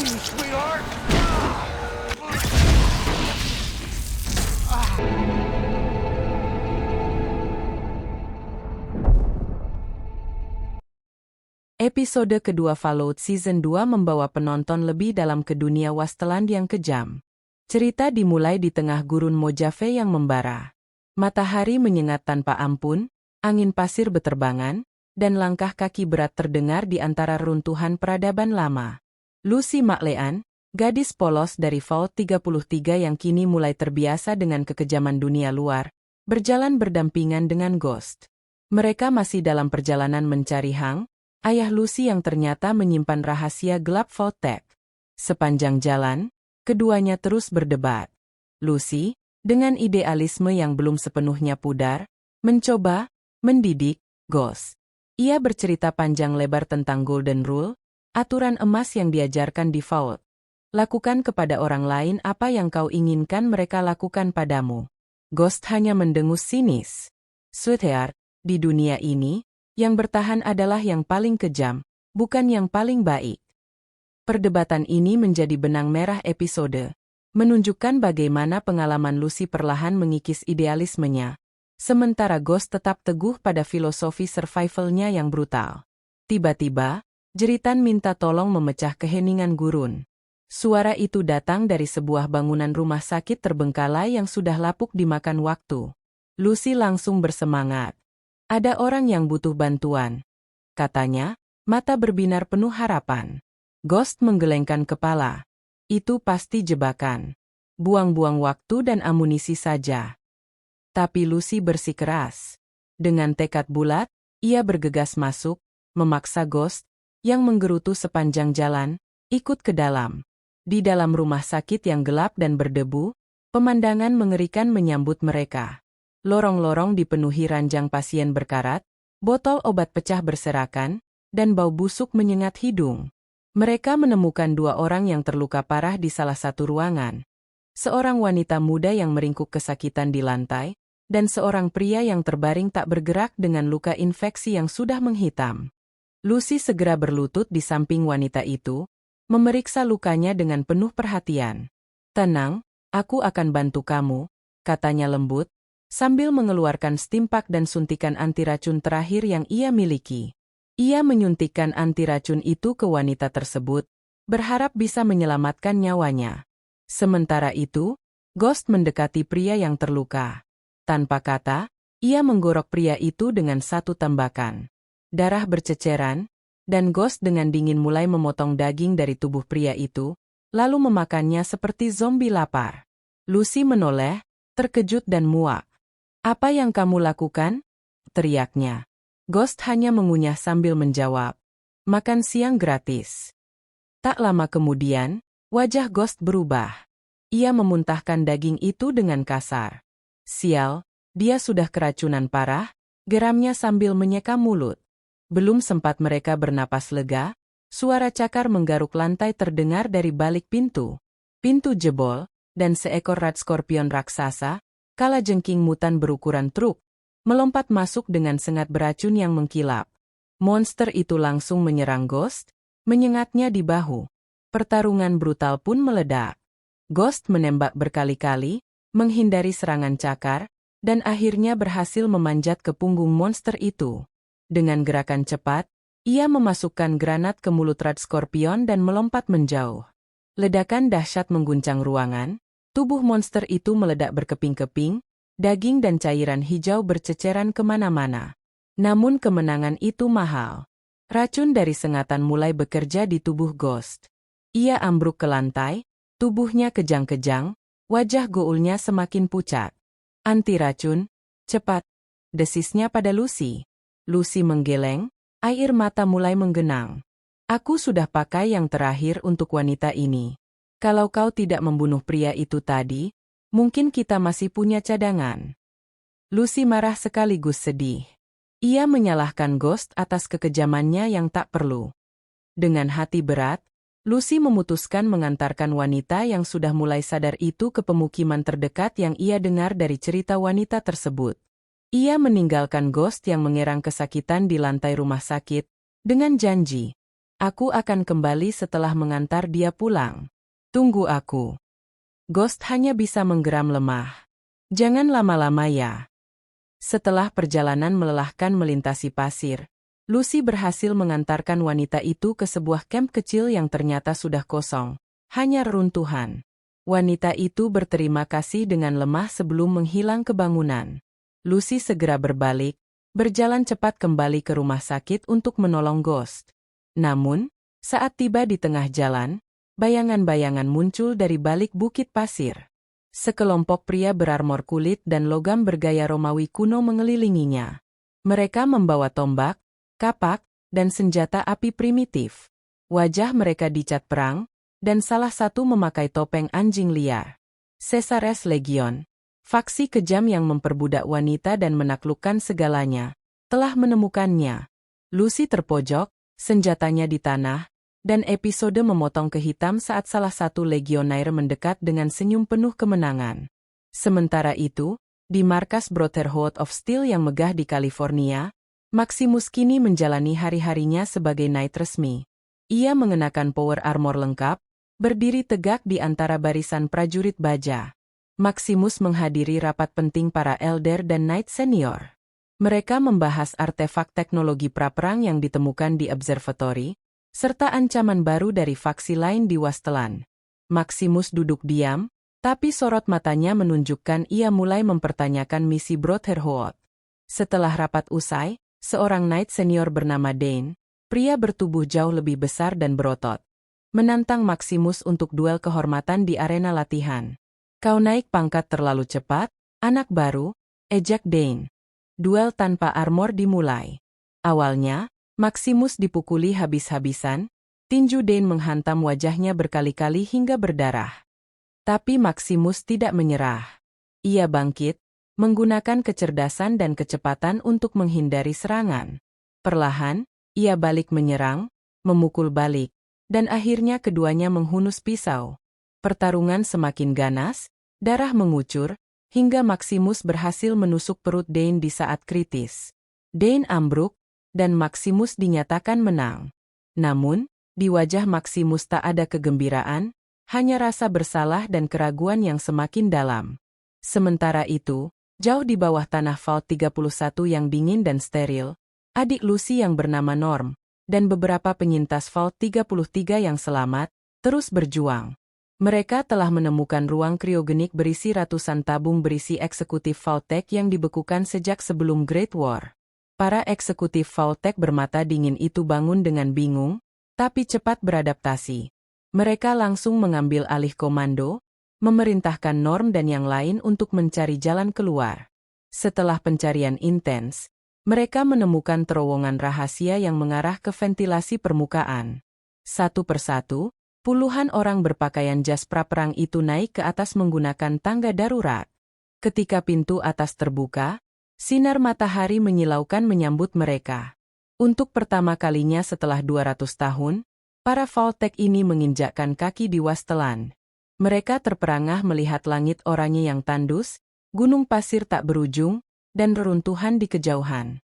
sweetheart. Episode kedua Fallout Season 2 membawa penonton lebih dalam ke dunia wasteland yang kejam. Cerita dimulai di tengah gurun Mojave yang membara. Matahari menyengat tanpa ampun, angin pasir beterbangan, dan langkah kaki berat terdengar di antara runtuhan peradaban lama. Lucy McLean, gadis polos dari Vault 33 yang kini mulai terbiasa dengan kekejaman dunia luar, berjalan berdampingan dengan Ghost. Mereka masih dalam perjalanan mencari Hang, ayah Lucy yang ternyata menyimpan rahasia gelap Vault-Tec. Sepanjang jalan, keduanya terus berdebat. Lucy, dengan idealisme yang belum sepenuhnya pudar, mencoba mendidik Ghost. Ia bercerita panjang lebar tentang Golden Rule, aturan emas yang diajarkan di Vault. Lakukan kepada orang lain apa yang kau inginkan mereka lakukan padamu. Ghost hanya mendengus sinis. Sweetheart, di dunia ini, yang bertahan adalah yang paling kejam, bukan yang paling baik. Perdebatan ini menjadi benang merah episode, menunjukkan bagaimana pengalaman Lucy perlahan mengikis idealismenya, sementara Ghost tetap teguh pada filosofi survivalnya yang brutal. Tiba-tiba, jeritan minta tolong memecah keheningan gurun. Suara itu datang dari sebuah bangunan rumah sakit terbengkalai yang sudah lapuk dimakan waktu. Lucy langsung bersemangat. Ada orang yang butuh bantuan, katanya, mata berbinar penuh harapan. Ghost menggelengkan kepala. Itu pasti jebakan. Buang-buang waktu dan amunisi saja. Tapi Lucy bersikeras. Dengan tekad bulat, ia bergegas masuk, memaksa Ghost, yang menggerutu sepanjang jalan, ikut ke dalam. Di dalam rumah sakit yang gelap dan berdebu, pemandangan mengerikan menyambut mereka. Lorong-lorong dipenuhi ranjang pasien berkarat, botol obat pecah berserakan, dan bau busuk menyengat hidung. Mereka menemukan dua orang yang terluka parah di salah satu ruangan. Seorang wanita muda yang meringkuk kesakitan di lantai, dan seorang pria yang terbaring tak bergerak dengan luka infeksi yang sudah menghitam. Lucy segera berlutut di samping wanita itu, memeriksa lukanya dengan penuh perhatian. "Tenang, aku akan bantu kamu," katanya lembut, sambil mengeluarkan stimpak dan suntikan anti racun terakhir yang ia miliki. Ia menyuntikkan anti racun itu ke wanita tersebut, berharap bisa menyelamatkan nyawanya. Sementara itu, Ghost mendekati pria yang terluka. Tanpa kata, ia menggorok pria itu dengan satu tembakan. Darah berceceran, dan Ghost dengan dingin mulai memotong daging dari tubuh pria itu, lalu memakannya seperti zombie lapar. Lucy menoleh, terkejut dan muak. "Apa yang kamu lakukan?" teriaknya. Ghost hanya mengunyah sambil menjawab, "Makan siang gratis." Tak lama kemudian, wajah Ghost berubah. Ia memuntahkan daging itu dengan kasar. "Sial, dia sudah keracunan parah," geramnya sambil menyeka mulut. Belum sempat mereka bernapas lega, suara cakar menggaruk lantai terdengar dari balik pintu. Pintu jebol, dan seekor rat skorpion raksasa, kalajengking mutan berukuran truk, melompat masuk dengan sengat beracun yang mengkilap. Monster itu langsung menyerang Ghost, menyengatnya di bahu. Pertarungan brutal pun meledak. Ghost menembak berkali-kali, menghindari serangan cakar, dan akhirnya berhasil memanjat ke punggung monster itu. Dengan gerakan cepat, ia memasukkan granat ke mulut rat skorpion dan melompat menjauh. Ledakan dahsyat mengguncang ruangan. Tubuh monster itu meledak berkeping-keping, daging dan cairan hijau berceceran kemana-mana. Namun kemenangan itu mahal. Racun dari sengatan mulai bekerja di tubuh Ghost. Ia ambruk ke lantai, tubuhnya kejang-kejang, wajah goulnya semakin pucat. "Anti racun, cepat," desisnya pada Lucy. Lucy menggeleng, air mata mulai menggenang. "Aku sudah pakai yang terakhir untuk wanita ini. Kalau kau tidak membunuh pria itu tadi, mungkin kita masih punya cadangan." Lucy marah sekaligus sedih. Ia menyalahkan Ghost atas kekejamannya yang tak perlu. Dengan hati berat, Lucy memutuskan mengantarkan wanita yang sudah mulai sadar itu ke pemukiman terdekat yang ia dengar dari cerita wanita tersebut. Ia meninggalkan Ghost yang mengerang kesakitan di lantai rumah sakit, dengan janji, Aku akan kembali setelah mengantar dia pulang. Tunggu aku. Ghost hanya bisa menggeram lemah. Jangan lama-lama ya. Setelah perjalanan melelahkan melintasi pasir, Lucy berhasil mengantarkan wanita itu ke sebuah kamp kecil yang ternyata sudah kosong. Hanya reruntuhan. Wanita itu berterima kasih dengan lemah sebelum menghilang ke bangunan. Lucy segera berbalik, berjalan cepat kembali ke rumah sakit untuk menolong Ghost. Namun, saat tiba di tengah jalan, bayangan-bayangan muncul dari balik bukit pasir. Sekelompok pria berarmor kulit dan logam bergaya Romawi kuno mengelilinginya. Mereka membawa tombak, kapak, dan senjata api primitif. Wajah mereka dicat perang, dan salah satu memakai topeng anjing liar. Caesar's Legion, faksi kejam yang memperbudak wanita dan menaklukkan segalanya, telah menemukannya. Lucy terpojok, senjatanya di tanah, dan episode memotong ke hitam saat salah satu legionair mendekat dengan senyum penuh kemenangan. Sementara itu, di markas Brotherhood of Steel yang megah di California, Maximus kini menjalani hari-harinya sebagai knight resmi. Ia mengenakan power armor lengkap, berdiri tegak di antara barisan prajurit baja. Maximus menghadiri rapat penting para elder dan knight senior. Mereka membahas artefak teknologi praperang yang ditemukan di observatory, serta ancaman baru dari faksi lain di Wasteland. Maximus duduk diam, tapi sorot matanya menunjukkan ia mulai mempertanyakan misi Brotherhood. Setelah rapat usai, seorang knight senior bernama Dane, pria bertubuh jauh lebih besar dan berotot, menantang Maximus untuk duel kehormatan di arena latihan. Kau naik pangkat terlalu cepat, anak baru, ejak Dane. Duel tanpa armor dimulai. Awalnya, Maximus dipukuli habis-habisan, tinju Dane menghantam wajahnya berkali-kali hingga berdarah. Tapi Maximus tidak menyerah. Ia bangkit, menggunakan kecerdasan dan kecepatan untuk menghindari serangan. Perlahan, ia balik menyerang, memukul balik, dan akhirnya keduanya menghunus pisau. Pertarungan semakin ganas, darah mengucur, hingga Maximus berhasil menusuk perut Dane di saat kritis. Dane ambruk, dan Maximus dinyatakan menang. Namun, di wajah Maximus tak ada kegembiraan, hanya rasa bersalah dan keraguan yang semakin dalam. Sementara itu, jauh di bawah tanah Vault 31 yang dingin dan steril, adik Lucy yang bernama Norm, dan beberapa penyintas Vault 33 yang selamat, terus berjuang. Mereka telah menemukan ruang kriogenik berisi ratusan tabung berisi eksekutif Vault-Tec yang dibekukan sejak sebelum Great War. Para eksekutif Vault-Tec bermata dingin itu bangun dengan bingung, tapi cepat beradaptasi. Mereka langsung mengambil alih komando, memerintahkan Norm dan yang lain untuk mencari jalan keluar. Setelah pencarian intens, mereka menemukan terowongan rahasia yang mengarah ke ventilasi permukaan. Satu persatu, puluhan orang berpakaian jas praperang itu naik ke atas menggunakan tangga darurat. Ketika pintu atas terbuka, sinar matahari menyilaukan menyambut mereka. Untuk pertama kalinya setelah 200 tahun, para Vault-Tec ini menginjakkan kaki di Wasteland. Mereka terperangah melihat langit oranye yang tandus, gunung pasir tak berujung, dan reruntuhan di kejauhan.